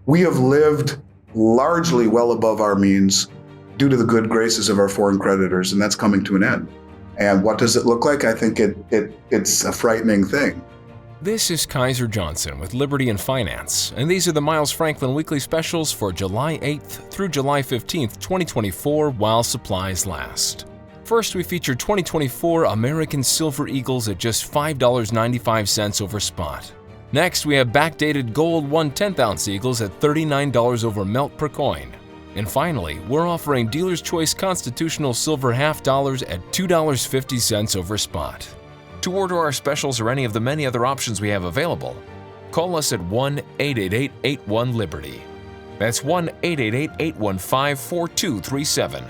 We have lived largely well above our means due to the good graces of our foreign creditors, and that's coming to an end. And what does it look like? I think it's a frightening thing. This is Kaiser Johnson with Liberty and Finance, and these are the Miles Franklin Weekly Specials for July 8th through July 15th, 2024, while supplies last. First, we featured 2024 American Silver Eagles at just $5.95 over spot. Next, we have backdated gold 1/10-ounce Eagles at $39 over melt per coin. And finally, we're offering Dealer's Choice Constitutional Silver half dollars at $2.50 over spot. To order our specials or any of the many other options we have available, call us at 1-888-81-LIBERTY. That's 1-888-815-4237.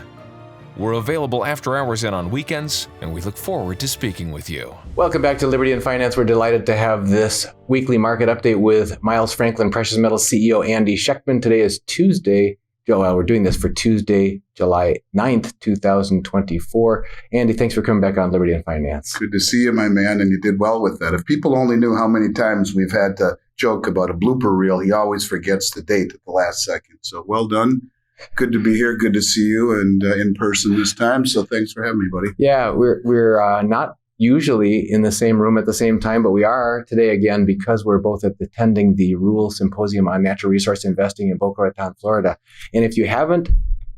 We're available after hours and on weekends, and we look forward to speaking with you. Welcome back to Liberty and Finance. We're delighted to have this weekly market update with Miles Franklin Precious Metals CEO Andy Schectman. Today is Tuesday. We're doing this for Tuesday, July 9th, 2024. Andy, thanks for coming back on Liberty and Finance. Good to see you, my man, and you did well with that. If people only knew how many times we've had to joke about a blooper reel, he always forgets the date at the last second. So well done. Good to be here. Good to see you and in person this time. So thanks for having me, buddy. Yeah, we're not usually in the same room at the same time, but we are today again because we're both attending the Rule Symposium on Natural Resource Investing in Boca Raton, Florida. And if you haven't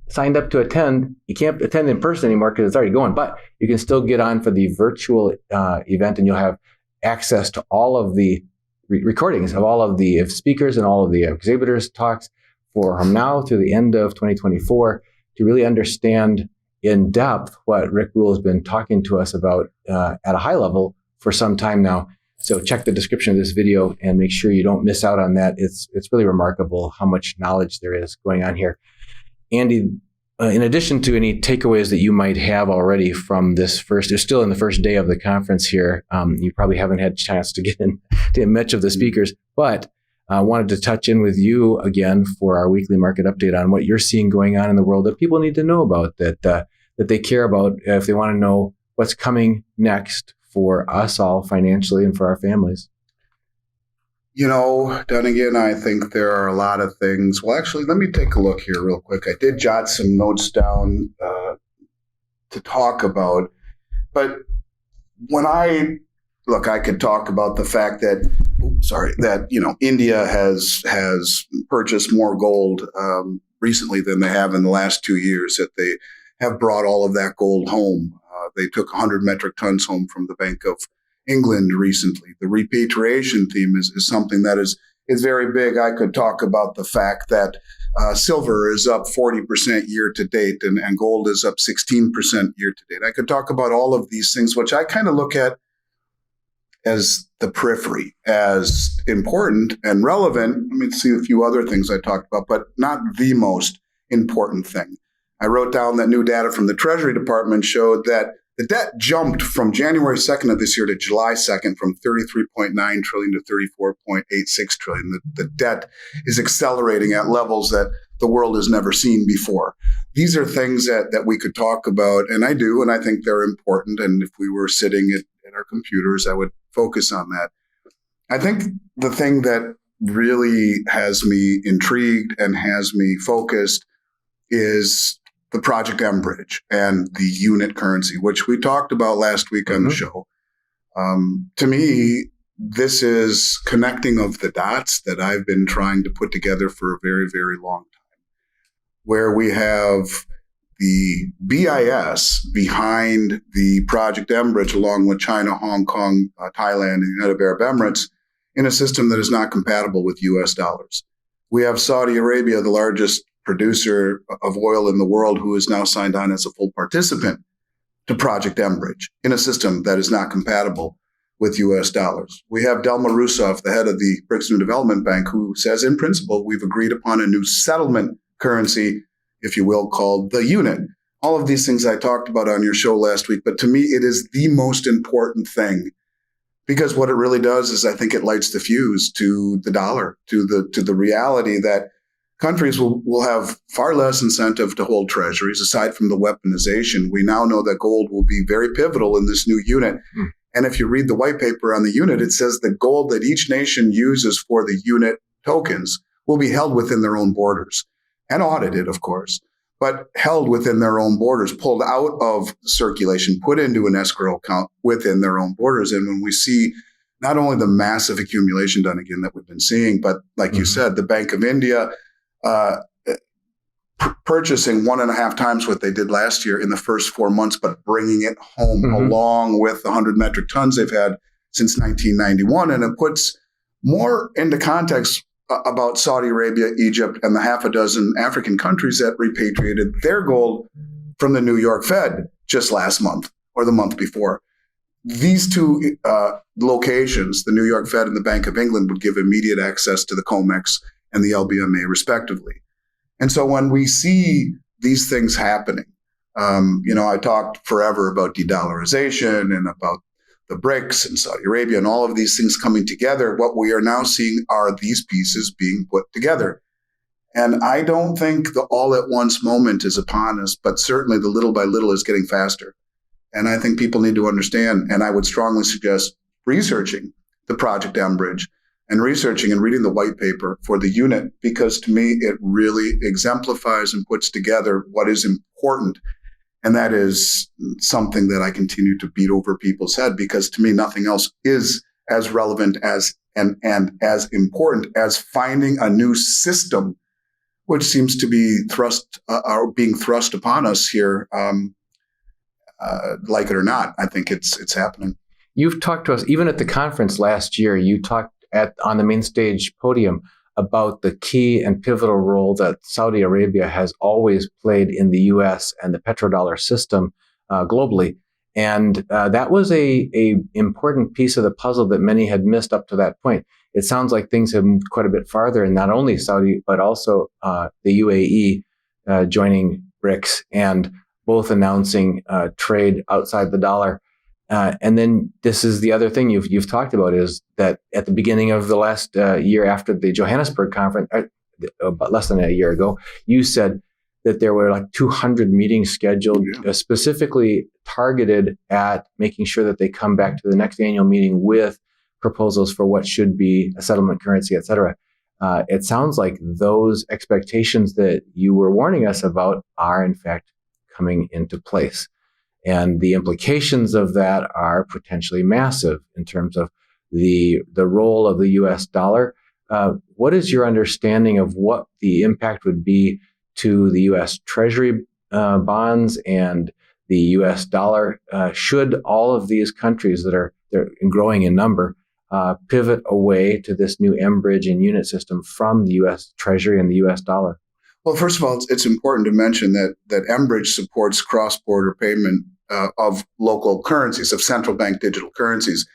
signed up to attend, you can't attend in person anymore because it's already going, but you can still get on for the virtual event, and you'll have access to all of the recordings of all of the speakers and all of the exhibitors' talks from now through the end of 2024 to really understand in depth what Rick Rule has been talking to us about at a high level for some time now. So check the description of this video and make sure you don't miss out on that. It's really remarkable how much knowledge there is going on here. Andy, in addition to any takeaways that you might have already from this you're still in the first day of the conference here. You probably haven't had a chance to get into much of the speakers, but I wanted to touch in with you again for our weekly market update on what you're seeing going on in the world that people need to know about, that they care about if they want to know what's coming next for us all financially and for our families. You know, Dunagun, I think there are a lot of things. Well, actually, let me take a look here real quick. I did jot some notes down to talk about, but when I could talk about the fact that India has purchased more gold recently than they have in the last 2 years, that they have brought all of that gold home. They took 100 metric tons home from the Bank of England recently. The repatriation theme is something that is very big. I could talk about the fact that silver is up 40% year to date and gold is up 16% year to date. I could talk about all of these things, which I kind of look at as the periphery, as important and relevant. Let me see a few other things I talked about, but not the most important thing. I wrote down that new data from the Treasury Department showed that the debt jumped from January 2nd of this year to July 2nd from $33.9 trillion to $34.86 trillion. The debt is accelerating at levels that the world has never seen before. These are things that we could talk about, and I do, and I think they're important. And if we were sitting at our computers, I would focus on that. I think the thing that really has me intrigued and has me focused is the Project M Bridge and the unit currency, which we talked about last week on the show. To me, this is connecting of the dots that I've been trying to put together for a very, very long time, where we have the BIS behind the Project M Bridge, along with China, Hong Kong, Thailand, and the United Arab Emirates, in a system that is not compatible with US dollars. We have Saudi Arabia, the largest producer of oil in the world, who is now signed on as a full participant to Project M Bridge in a system that is not compatible with US dollars. We have Dilma Rousseff, the head of the BRICS New Development Bank, who says, in principle, we've agreed upon a new settlement currency, if you will, called the unit. All of these things I talked about on your show last week, but to me, it is the most important thing, because what it really does is I think it lights the fuse to the dollar, to the reality that countries will have far less incentive to hold treasuries. Aside from the weaponization, we now know that gold will be very pivotal in this new unit. And if you read the white paper on the unit, it says the gold that each nation uses for the unit tokens will be held within their own borders and audited, of course, but held within their own borders, pulled out of circulation, put into an escrow account within their own borders. And when we see not only the massive accumulation done again that we've been seeing, but like you said, the Bank of India purchasing 1.5 times what they did last year in the first 4 months, but bringing it home along with the 100 metric tons they've had since 1991. And it puts more into context about Saudi Arabia, Egypt, and the half a dozen African countries that repatriated their gold from the New York Fed just last month or the month before. These two locations, the New York Fed and the Bank of England, would give immediate access to the COMEX and the LBMA, respectively. And so when we see these things happening, I talked forever about de-dollarization and about the BRICS and Saudi Arabia and all of these things coming together. What we are now seeing are these pieces being put together. And I don't think the all at once moment is upon us, but certainly the little by little is getting faster. And I think people need to understand, and I would strongly suggest researching the Project M Bridge and researching and reading the white paper for the unit, because to me, it really exemplifies and puts together what is important. And that is something that I continue to beat over people's head, because to me, nothing else is as relevant as and as important as finding a new system, which seems to be being thrust upon us here, like it or not. I think it's happening. You've talked to us, even at the conference last year, you talked on the main stage podium about the key and pivotal role that Saudi Arabia has always played in the U.S. and the petrodollar system globally. And that was a important piece of the puzzle that many had missed up to that point. It sounds like things have moved quite a bit farther, and not only Saudi, but also the UAE joining BRICS and both announcing trade outside the dollar. And then this is the other thing you've talked about, is that at the beginning of the last year after the Johannesburg conference, about less than a year ago, you said that there were like 200 meetings scheduled, specifically targeted at making sure that they come back to the next annual meeting with proposals for what should be a settlement currency, et cetera. It sounds like those expectations that you were warning us about are in fact coming into place. And the implications of that are potentially massive in terms of the role of the U.S. dollar. What is your understanding of what the impact would be to the U.S. Treasury bonds and the U.S. dollar should all of these countries that are growing in number pivot away to this new M-Bridge and unit system from the U.S. Treasury and the U.S. dollar? Well, first of all, it's important to mention that M-Bridge supports cross-border payment of local currencies, of central bank digital currencies.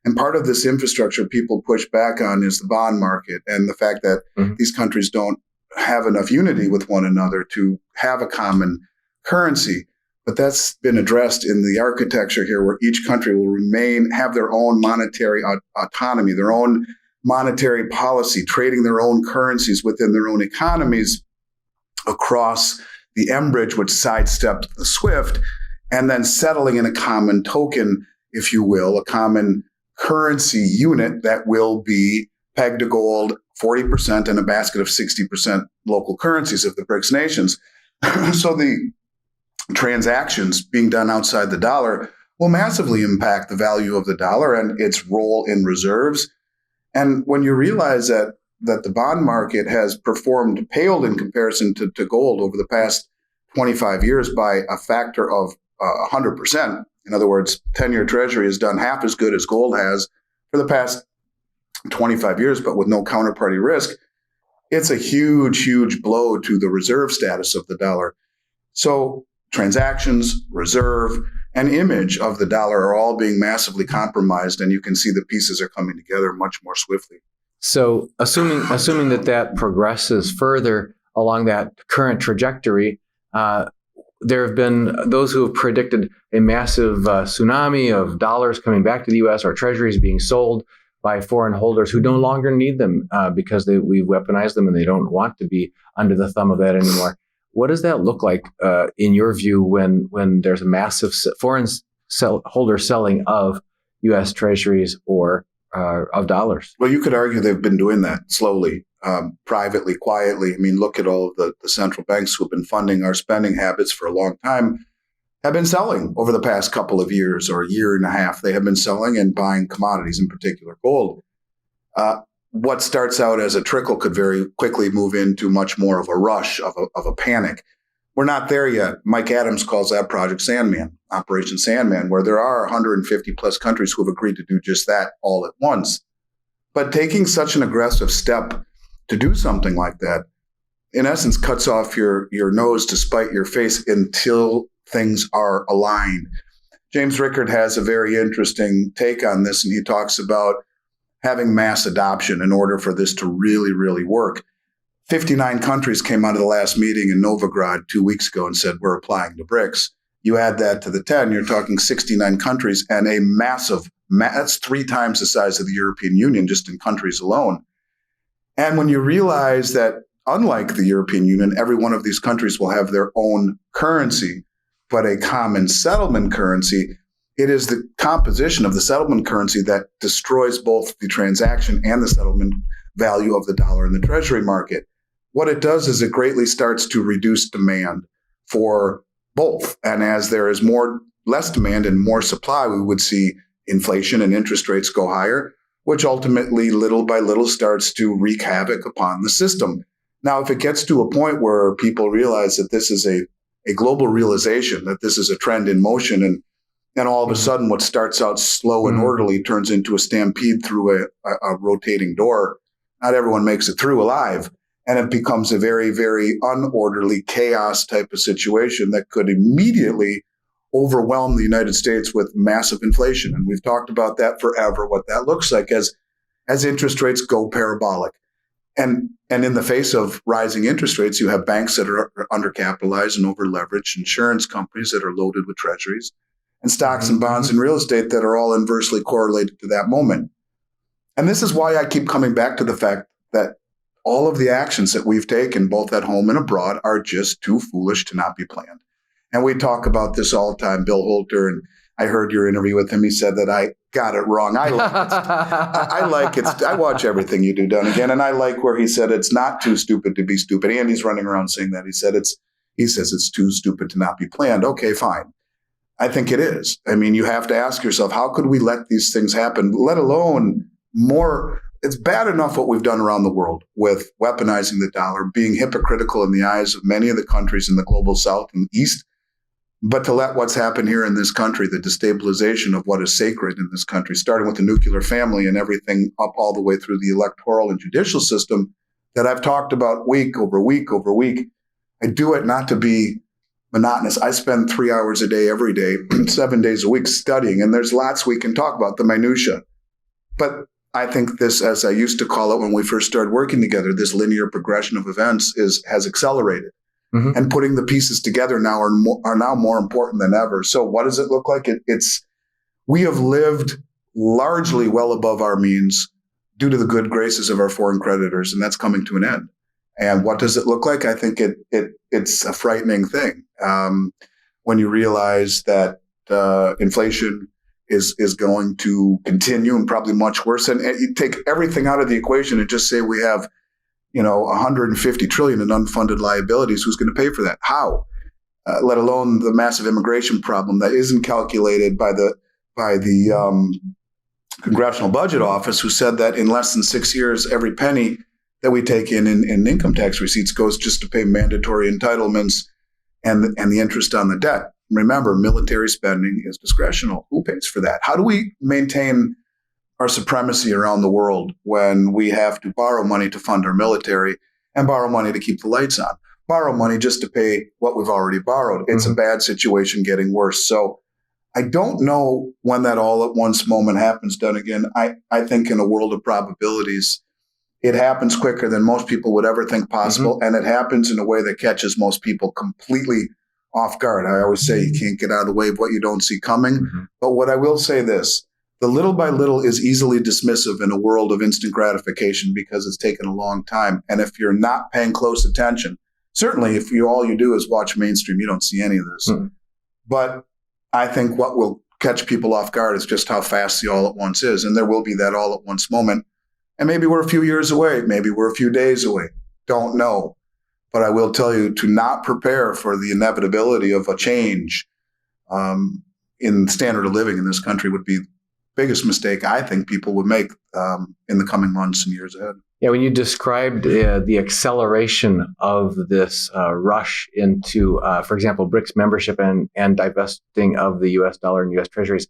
And part of this infrastructure people push back on is the bond market and the fact that these countries don't have enough unity with one another to have a common currency. But that's been addressed in the architecture here, where each country will have their own monetary autonomy, their own monetary policy, trading their own currencies within their own economies across the M-Bridge, which sidestepped the SWIFT, and then settling in a common token, if you will, a common currency unit that will be pegged to gold, 40%, and a basket of 60% local currencies of the BRICS nations. So the transactions being done outside the dollar will massively impact the value of the dollar and its role in reserves. And when you realize that the bond market has paled in comparison to gold over the past 25 years by a factor of 100%. In other words, 10-year Treasury has done half as good as gold has for the past 25 years, but with no counterparty risk. It's a huge, huge blow to the reserve status of the dollar. So transactions, reserve, and image of the dollar are all being massively compromised, and you can see the pieces are coming together much more swiftly. So assuming that progresses further along that current trajectory, there have been those who have predicted a massive tsunami of dollars coming back to the U.S. or treasuries being sold by foreign holders who no longer need them because we've weaponized them and they don't want to be under the thumb of that anymore. What does that look like in your view when there's a massive foreign holder selling of U.S. treasuries or of dollars? Well, you could argue they've been doing that slowly. privately, quietly. I mean, look at all of the central banks who have been funding our spending habits for a long time, have been selling over the past couple of years or a year and a half. They have been selling and buying commodities, in particular gold. What starts out as a trickle could very quickly move into much more of a rush, of a panic. We're not there yet. Mike Adams calls that Project Sandman, Operation Sandman, where there are 150 plus countries who have agreed to do just that all at once. But taking such an aggressive step to do something like that, in essence, cuts off your nose to spite your face until things are aligned. James Rickard has a very interesting take on this, and he talks about having mass adoption in order for this to really, really work. 59 countries came out of the last meeting in Novigrad 2 weeks ago and said, we're applying to BRICS. You add that to the 10, you're talking 69 countries and a massive, that's 3 times the size of the European Union just in countries alone. And when you realize that unlike the European Union, every one of these countries will have their own currency, but a common settlement currency, it is the composition of the settlement currency that destroys both the transaction and the settlement value of the dollar in the treasury market. What it does is it greatly starts to reduce demand for both. And as there is less demand and more supply, we would see inflation and interest rates go higher, which ultimately, little by little, starts to wreak havoc upon the system. Now, if it gets to a point where people realize that this is a global realization, that this is a trend in motion, and all of a sudden what starts out slow and orderly turns into a stampede through a rotating door, not everyone makes it through alive. And it becomes a very, very unorderly chaos type of situation that could immediately overwhelm the United States with massive inflation. And we've talked about that forever, what that looks like as interest rates go parabolic. And in the face of rising interest rates, you have banks that are undercapitalized and overleveraged, insurance companies that are loaded with treasuries, and stocks and bonds and real estate that are all inversely correlated to that moment. And this is why I keep coming back to the fact that all of the actions that we've taken, both at home and abroad, are just too foolish to not be planned. And we talk about this all the time. Bill Holter, and I heard your interview with him. He said that I got it wrong. I like it. I like it. I watch everything you do, Dunagun, and I like where he said it's not too stupid to be stupid. Andy's running around saying that. He says it's too stupid to not be planned. Okay, fine. I think it is. I mean, you have to ask yourself, how could we let these things happen, let alone more? It's bad enough what we've done around the world with weaponizing the dollar, being hypocritical in the eyes of many of the countries in the global south and east. But to let what's happened here in this country, the destabilization of what is sacred in this country, starting with the nuclear family and everything up all the way through the electoral and judicial system that I've talked about week over week over week. I do it not to be monotonous. I spend 3 hours a day, every day, 7 days a week studying, and there's lots we can talk about, the minutia. But I think this, as I used to call it when we first started working together, this linear progression of events has accelerated. And putting the pieces together now are now more important than ever. So what does it look like? We have lived largely well above our means due to the good graces of our foreign creditors, and that's coming to an end. And what does it look like? I think it's a frightening thing when you realize that inflation is going to continue and probably much worse. And you take everything out of the equation and just say we have 150 trillion in unfunded liabilities. Who's going to pay for that? How? Let alone the massive immigration problem that isn't calculated by the Congressional Budget Office, who said that in less than 6 years, every penny that we take in income tax receipts goes just to pay mandatory entitlements and the interest on the debt. Remember, military spending is discretional. Who pays for that? How do we maintain our supremacy around the world when we have to borrow money to fund our military and borrow money to keep the lights on, borrow money just to pay what we've already borrowed? It's a bad situation getting worse. So I don't know when that all at once moment happens, Dunagun. I think in a world of probabilities, it happens quicker than most people would ever think possible. And it happens in a way that catches most people completely off guard. I always say you can't get out of the way of what you don't see coming. But what I will say this, the little by little is easily dismissive in a world of instant gratification because it's taken a long time. And if you're not paying close attention, certainly if all you do is watch mainstream, you don't see any of this. But I think what will catch people off guard is just how fast the all at once is. And there will be that all at once moment And maybe we're a few years away. Maybe we're a few days away. Don't know. But I will tell you, to not prepare for the inevitability of a change in standard of living in this country would be the biggest mistake I think people would make in the coming months and years ahead. Yeah, when you described the acceleration of this rush into, for example, BRICS membership and divesting of the U.S. dollar and U.S. treasuries,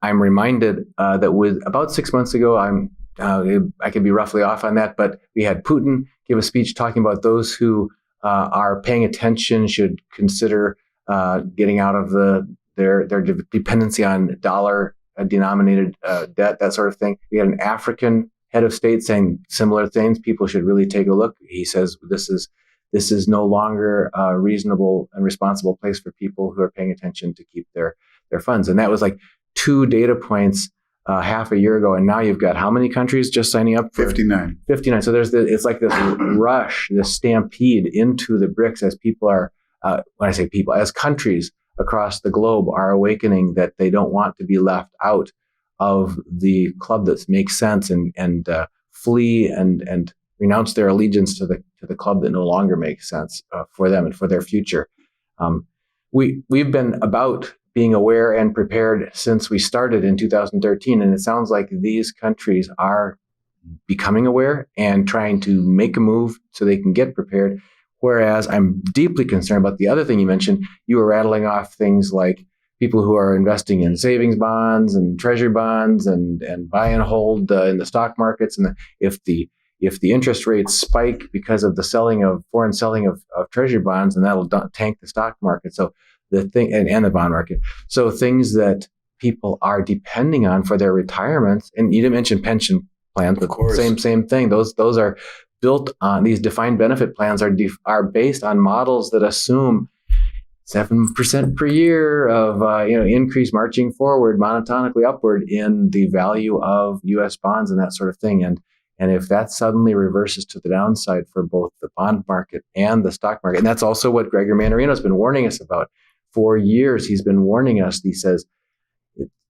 I'm reminded that with about 6 months ago, I could be roughly off on that, but we had Putin give a speech talking about those who are paying attention should consider getting out of their dependency on dollar-denominated debt, that sort of thing. We had an African head of state saying similar things. People should really take a look. He says this is no longer a reasonable and responsible place for people who are paying attention to keep their funds. And that was like 2 data points half a year ago. And now you've got how many countries just signing up? 59. 59. So it's like this rush, this stampede into the BRICS as people are, when I say people, as countries across the globe are awakening that they don't want to be left out of the club that makes sense and flee and renounce their allegiance to the club that no longer makes sense for them and for their future. We've been about being aware and prepared since we started in 2013, and it sounds like these countries are becoming aware and trying to make a move so they can get prepared. Whereas I'm deeply concerned about the other thing you mentioned. You were rattling off things like people who are investing in savings bonds and treasury bonds and buy and hold in the stock markets. And if the interest rates spike because of the foreign selling of treasury bonds, and that'll tank the stock market. So the thing and the bond market. So things that people are depending on for their retirements. And you didn't mention pension plans, but same thing. Those are built on, these defined benefit plans are based on models that assume 7% per year of increase marching forward, monotonically upward in the value of U.S. bonds and that sort of thing. And if that suddenly reverses to the downside for both the bond market and the stock market, and that's also what Gregor Mannarino has been warning us about for years. He's been warning us. He says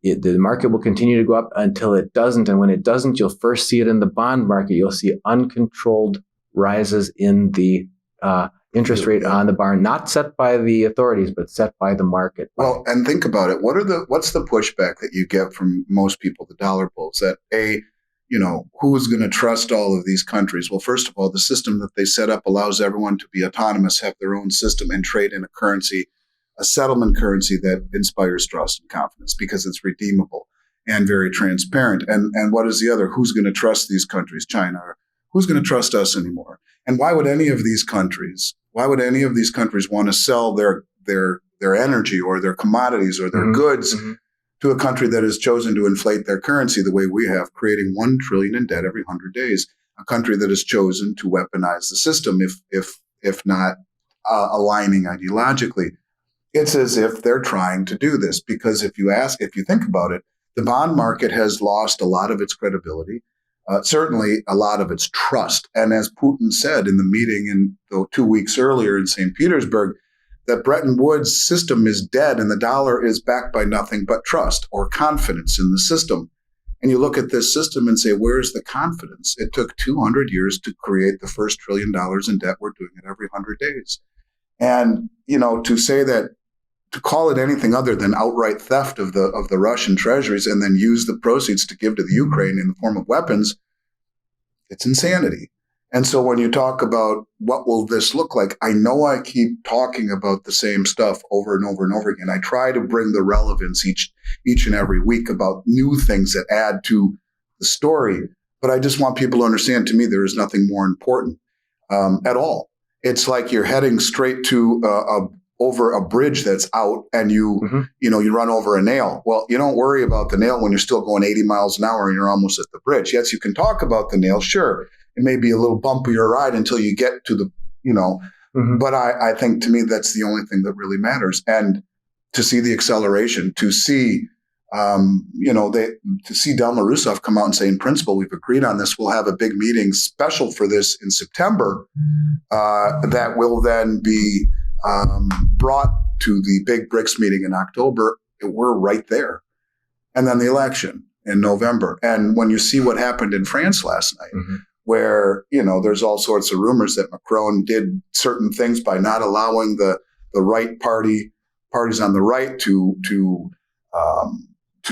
the market will continue to go up until it doesn't, and when it doesn't, you'll first see it in the bond market. You'll see uncontrolled rises in the interest rate on the bond, not set by the authorities, but set by the market. Well, and think about it. What's the pushback that you get from most people, the dollar bulls, that who's going to trust all of these countries? Well, first of all, the system that they set up allows everyone to be autonomous, have their own system, and trade in a currency, a settlement currency that inspires trust and confidence because it's redeemable and very transparent. And what is the other? Who's going to trust these countries? China. Who's going to trust us anymore? And why would any of these countries want to sell their energy or their commodities or their goods to a country that has chosen to inflate their currency the way we have, creating $1 trillion in debt every 100 days? A country that has chosen to weaponize the system, if not aligning ideologically. It's as if they're trying to do this, because if you think about it, the bond market has lost a lot of its credibility, certainly a lot of its trust. And as Putin said in the meeting 2 weeks earlier in St. Petersburg, that Bretton Woods system is dead and the dollar is backed by nothing but trust or confidence in the system. And you look at this system and say, where's the confidence? It took 200 years to create the first $1 trillion in debt. We're doing it every 100 days. And, to say that, to call it anything other than outright theft of the Russian treasuries and then use the proceeds to give to the Ukraine in the form of weapons, it's insanity. And so when you talk about what will this look like, I know I keep talking about the same stuff over and over and over again. I try to bring the relevance each and every week about new things that add to the story. But I just want people to understand, to me, there is nothing more important at all. It's like you're heading straight to over a bridge that's out and you run over a nail. Well, you don't worry about the nail when you're still going 80 miles an hour and you're almost at the bridge. Yes, you can talk about the nail. Sure. It may be a little bumpier ride until you get to the, but I think, to me, that's the only thing that really matters. And to see the acceleration, to see, to see Dilma Rousseff come out and say, in principle, we've agreed on this. We'll have a big meeting special for this in September that will then be brought to the big BRICS meeting in October. We're right there. And then the election. in November. And when you see what happened in France last night, where, there's all sorts of rumors that Macron did certain things by not allowing the right parties on the right to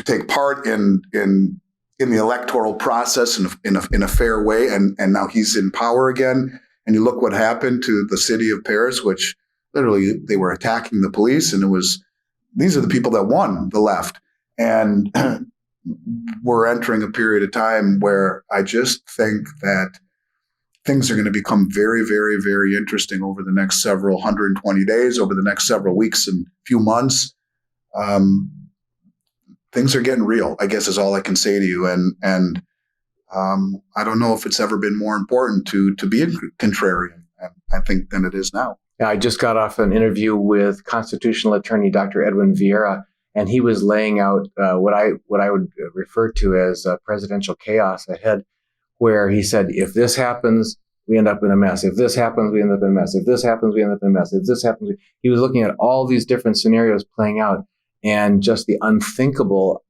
take part in the electoral process in a fair way. And now he's in power again. And you look what happened to the city of Paris, which literally they were attacking the police. And these are the people that won the left. And we're entering a period of time where I just think that things are going to become very, very, very interesting over the next 120 days, over the next several weeks and few months. Things are getting real, I guess, is all I can say to you. And I don't know if it's ever been more important to be a contrarian, I think, than it is now. Yeah, I just got off an interview with constitutional attorney Dr. Edwin Vieira, and he was laying out what I would refer to as presidential chaos ahead, where he said, if this happens, we end up in a mess. If this happens, we end up in a mess. If this happens, we end up in a mess. If this happens, he was looking at all these different scenarios playing out and just the unthinkable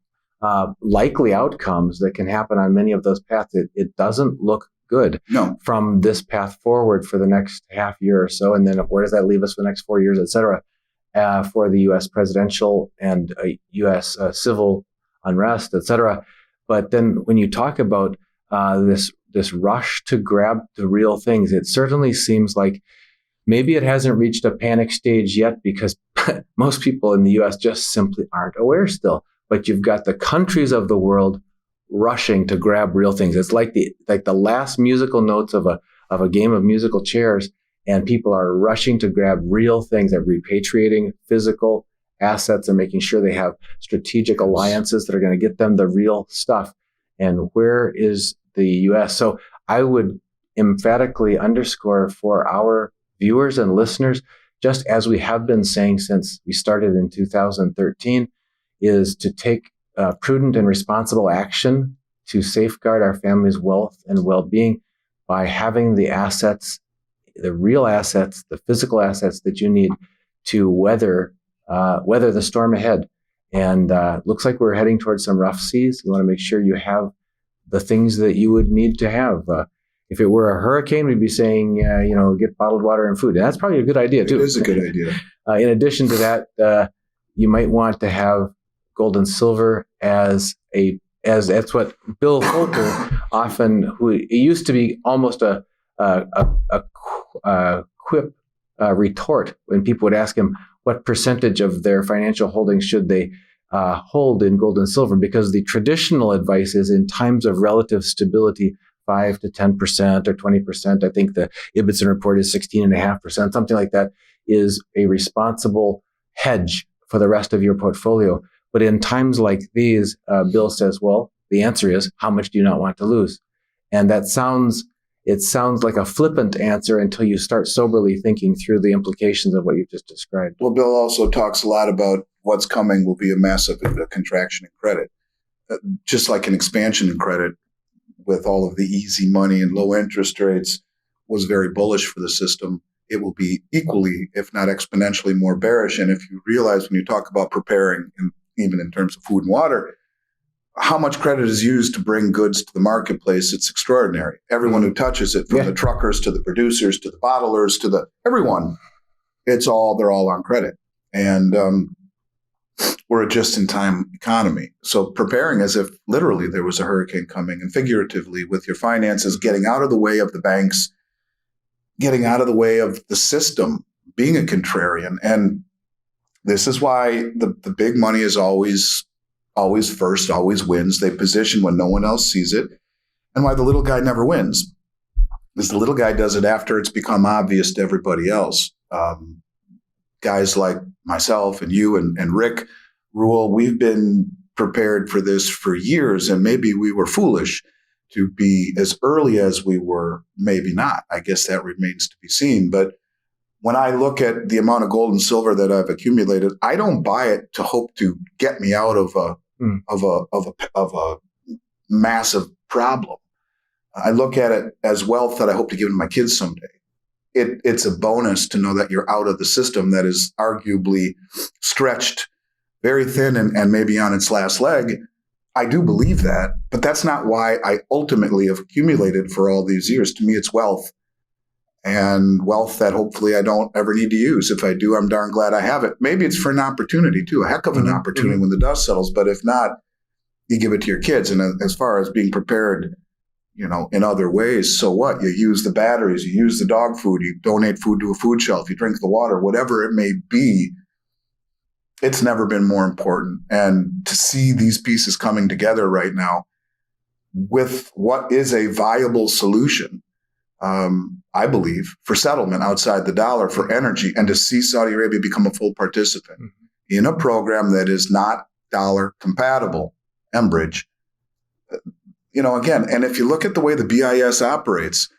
likely outcomes that can happen on many of those paths. It doesn't look good from this path forward for the next half year or so. And then where does that leave us for the next 4 years, et cetera, for the U.S. presidential and U.S. Civil unrest, et cetera. But then when you talk about this rush to grab the real things, it certainly seems like maybe it hasn't reached a panic stage yet because most people in the U.S. just simply aren't aware still. But you've got the countries of the world rushing to grab real things. It's like the last musical notes of a game of musical chairs, and people are rushing to grab real things. They're repatriating physical assets and making sure they have strategic alliances that are going to get them the real stuff. And where is the U.S.? So I would emphatically underscore for our viewers and listeners, just as we have been saying since we started in 2013, is to take prudent and responsible action to safeguard our family's wealth and well-being by having the assets, the real assets, the physical assets that you need to weather the storm ahead. And looks like we're heading towards some rough seas. You want to make sure you have the things that you would need to have. If it were a hurricane, we'd be saying, get bottled water and food. And that's probably a good idea, too. It is a good idea. In addition to that, you might want to have gold and silver as that's what Bill Folker often, who it used to be almost a quip retort when people would ask him what percentage of their financial holdings should they hold in gold and silver, because the traditional advice is in times of relative stability, 5 to 10% or 20%. I think the Ibbotson report is 16.5%, something like that, is a responsible hedge for the rest of your portfolio. But in times like these, Bill says, well, the answer is, how much do you not want to lose? And it sounds like a flippant answer until you start soberly thinking through the implications of what you've just described. Well, Bill also talks a lot about what's coming will be a massive contraction in credit, just like an expansion in credit with all of the easy money and low interest rates was very bullish for the system. It will be equally, if not exponentially, more bearish. And if you realize when you talk about preparing, even in terms of food and water, how much credit is used to bring goods to the marketplace, it's extraordinary. Everyone who touches it, from the truckers to the producers to the bottlers to everyone, they're all on credit. And we're a just-in-time economy. So preparing as if literally there was a hurricane coming, and figuratively with your finances, getting out of the way of the banks, getting out of the way of the system, being a contrarian. And this is why the big money is always first, always wins. They position when no one else sees it. And why the little guy never wins is the little guy does it after it's become obvious to everybody else. Guys like myself and you and Rick Rule, we've been prepared for this for years, and maybe we were foolish to be as early as we were, maybe not. I guess that remains to be seen. But when I look at the amount of gold and silver that I've accumulated, I don't buy it to hope to get me out of a massive problem. I look at it as wealth that I hope to give to my kids someday. It's a bonus to know that you're out of the system that is arguably stretched very thin and maybe on its last leg. I do believe that, but that's not why I ultimately have accumulated for all these years. To me, it's wealth, and wealth that hopefully I don't ever need to use. If I do, I'm darn glad I have it. Maybe it's for an opportunity too, a heck of an opportunity when the dust settles. But if not, you give it to your kids. And as far as being prepared, in other ways, so what? You use the batteries, you use the dog food, you donate food to a food shelf, you drink the water, whatever it may be. It's never been more important. And to see these pieces coming together right now with what is a viable solution, I believe, for settlement outside the dollar, for energy, and to see Saudi Arabia become a full participant in a program that is not dollar compatible, Enbridge. Again, and if you look at the way the BIS operates,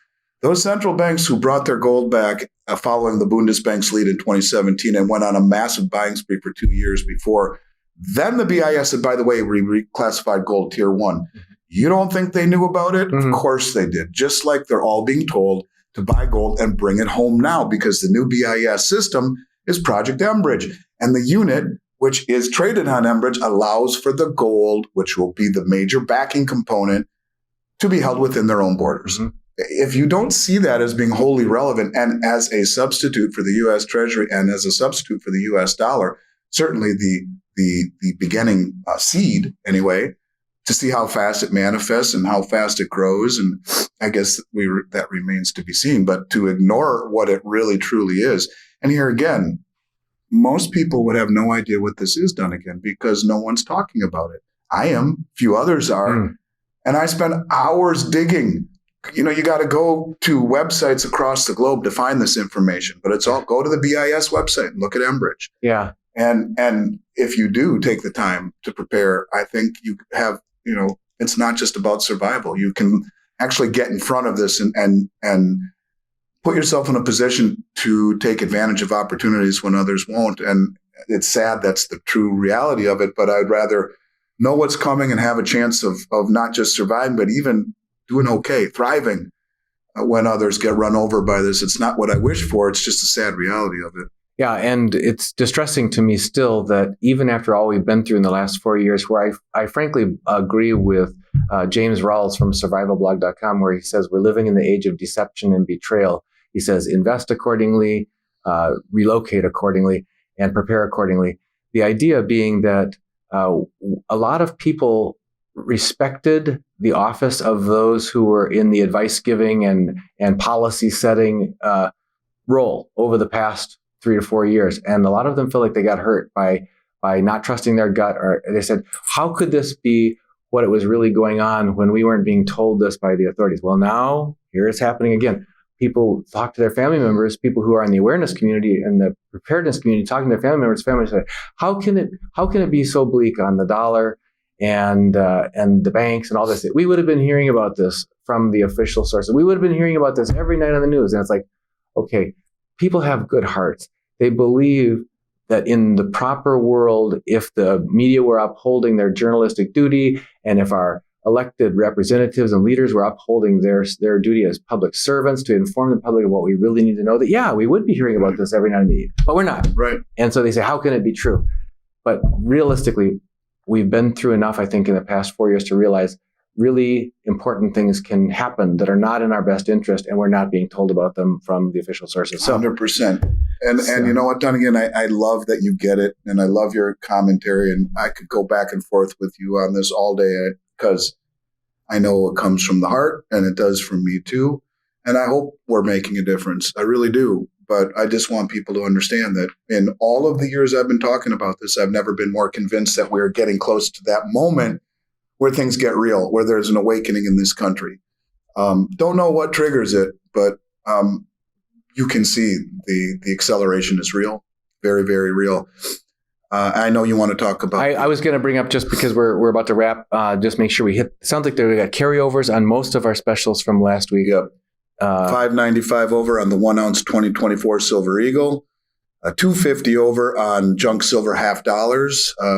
those central banks who brought their gold back following the Bundesbank's lead in 2017 and went on a massive buying spree for 2 years before, then the BIS said, by the way, we reclassified gold tier 1. You don't think they knew about it? Of course they did. Just like they're all being told to buy gold and bring it home now, because the new BIS system is Project Enbridge. And the unit, which is traded on Enbridge, allows for the gold, which will be the major backing component, to be held within their own borders. If you don't see that as being wholly relevant and as a substitute for the U.S. Treasury and as a substitute for the U.S. dollar, certainly the beginning seed anyway, to see how fast it manifests and how fast it grows. And I guess that remains to be seen. But to ignore what it really truly is, and here again, most people would have no idea what this is, Dunagun, because no one's talking about it. I am, few others are, and I spend hours digging. You got to go to websites across the globe to find this information, but it's all go to the BIS website and look at Enbridge. Yeah. And if you do take the time to prepare, I think you have, it's not just about survival. You can actually get in front of this and put yourself in a position to take advantage of opportunities when others won't. And it's sad that's the true reality of it, but I'd rather know what's coming and have a chance of not just surviving, but even doing okay, thriving when others get run over by this. It's not what I wish for. It's just a sad reality of it. Yeah, and it's distressing to me still that even after all we've been through in the last 4 years, where I frankly agree with James Rawls from survivalblog.com, where he says we're living in the age of deception and betrayal. He says invest accordingly, relocate accordingly, and prepare accordingly. The idea being that a lot of people respected the office of those who were in the advice giving and policy setting role over the past 3 to 4 years. And a lot of them feel like they got hurt by not trusting their gut, or they said, how could this be what it was really going on when we weren't being told this by the authorities? Well, now here it's happening again. People talk to their family members, people who are in the awareness community and the preparedness community, talking to their family members, families say, how can it be so bleak on the dollar and the banks and all this? We would have been hearing about this from the official sources. We would have been hearing about this every night on the news. And it's like, okay, people have good hearts. They believe that in the proper world, if the media were upholding their journalistic duty, and if our elected representatives and leaders were upholding their duty as public servants to inform the public of what we really need to know, that, yeah, we would be hearing about this every night in the evening, but we're not. Right. And so they say, how can it be true? But realistically, we've been through enough, I think, in the past 4 years to realize really important things can happen that are not in our best interest, and we're not being told about them from the official sources. So, 100%. And you know what, Dunagun, I love that you get it, and I love your commentary, and I could go back and forth with you on this all day because I know it comes from the heart, and it does from me too. And I hope we're making a difference. I really do. But I just want people to understand that in all of the years I've been talking about this, I've never been more convinced that we're getting close to that moment where things get real, where there's an awakening in this country. Don't know what triggers it, but you can see the acceleration is real, very, very real. I know you want to talk about. I was going to bring up, just because we're about to wrap, just make sure we hit. Sounds like we got carryovers on most of our specials from last week. Yep. $5.95 over on the 1 ounce 2024 Silver Eagle. $2.50 over on junk silver $half,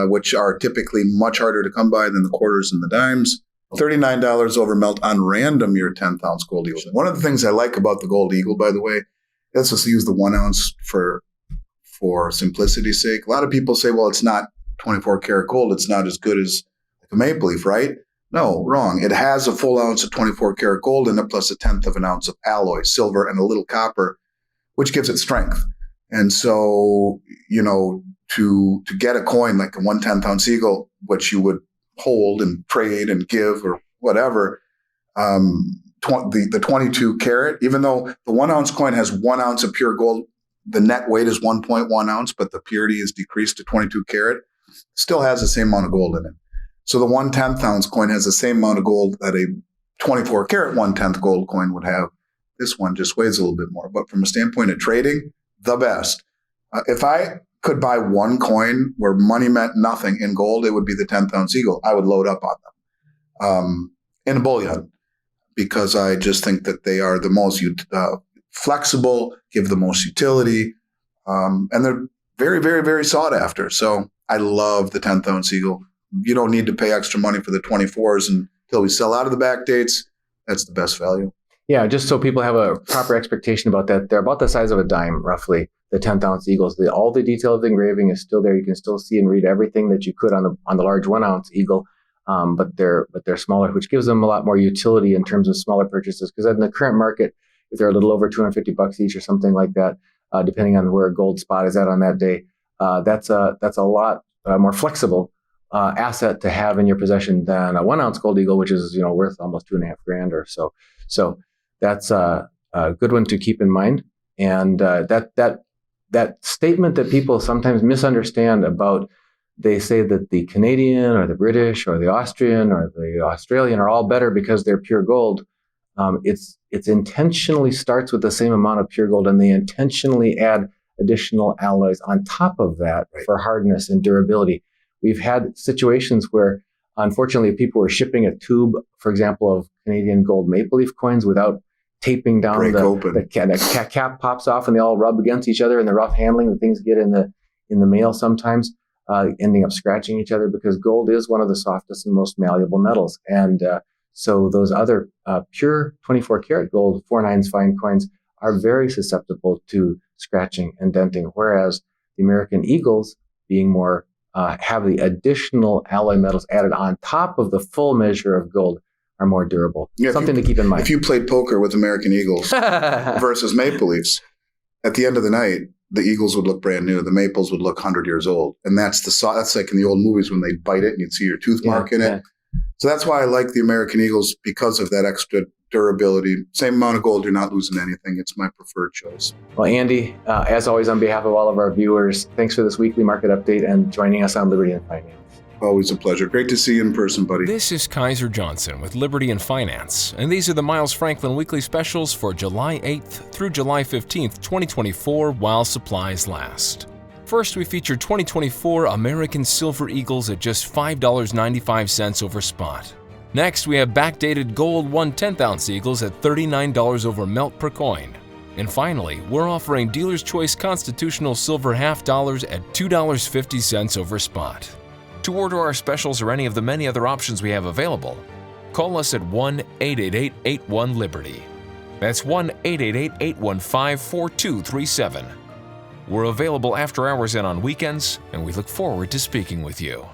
which are typically much harder to come by than the quarters and the dimes. $39 over melt on random your 10th ounce gold eagle. One of the things I like about the gold eagle, by the way, let's just use the 1 ounce for simplicity's sake. A lot of people say, well, it's not 24 karat gold. It's not as good as to Maple Leaf, right? No, wrong. It has a full ounce of 24 karat gold in it, plus 1/10 of an ounce of alloy, silver, and a little copper, which gives it strength. And so, to get a coin like a 1/10 ounce eagle, which you would hold and trade and give or whatever, the 22 karat, even though the 1 ounce coin has 1 ounce of pure gold, the net weight is 1.1 ounce, but the purity is decreased to 22 karat, still has the same amount of gold in it. So the 1/10 ounce coin has the same amount of gold that a 24 karat 1/10 gold coin would have. This one just weighs a little bit more. But from a standpoint of trading, the best. If I could buy one coin where money meant nothing in gold, it would be the 10th ounce eagle. I would load up on them in bullion, because I just think that they are the most flexible, give the most utility, and they're very, very, very sought after. So I love the 10th ounce eagle. You don't need to pay extra money for the 24s until we sell out of the back dates. That's the best value. Yeah, just so people have a proper expectation about that, they're about the size of a dime, roughly, the 10th ounce eagles. All the detail of the engraving is still there. You can still see and read everything that you could on the large 1 ounce eagle, but they're smaller, which gives them a lot more utility in terms of smaller purchases. Because in the current market, if they're a little over $250 each or something like that, depending on where gold spot is at on that day, that's a lot more flexible asset to have in your possession than a 1 ounce gold eagle, which is worth almost $2,500 or so. So that's a good one to keep in mind. And that statement that people sometimes misunderstand about, they say that the Canadian or the British or the Austrian or the Australian are all better because they're pure gold. It's intentionally starts with the same amount of pure gold, and they intentionally add additional alloys on top of that for hardness and durability. We've had situations where, unfortunately, people were shipping a tube, for example, of Canadian gold maple leaf coins without taping down the cap pops off, and they all rub against each other in the rough handling. The things get in the mail sometimes, ending up scratching each other, because gold is one of the softest and most malleable metals. And so those other pure 24 karat gold 4/9 fine coins are very susceptible to scratching and denting, whereas the American eagles, being more have the additional alloy metals added on top of the full measure of gold, are more durable. Yeah, something to keep in mind. If you played poker with American eagles versus maple leafs, at the end of the night, the eagles would look brand new. The maples would look 100 years old. And that's like in the old movies when they bite it and you'd see your tooth mark in it. Yeah. So that's why I like the American eagles, because of that extra durability. Same amount of gold, you're not losing anything. It's my preferred choice. Well, Andy, as always, on behalf of all of our viewers, thanks for this weekly market update and joining us on Liberty and Finance. Always a pleasure. Great to see you in person, buddy. This is Kaiser Johnson with Liberty and Finance, and these are the Miles Franklin weekly specials for July 8th through July 15th, 2024, while supplies last. First, we feature 2024 American Silver Eagles at just $5.95 over spot. Next, we have backdated gold 1/10 ounce eagles at $39 over melt per coin. And finally, we're offering Dealer's Choice Constitutional Silver half dollars at $2.50 over spot. To order our specials or any of the many other options we have available, call us at 1-888-81-LIBERTY. That's 1-888-815-4237. We're available after hours and on weekends, and we look forward to speaking with you.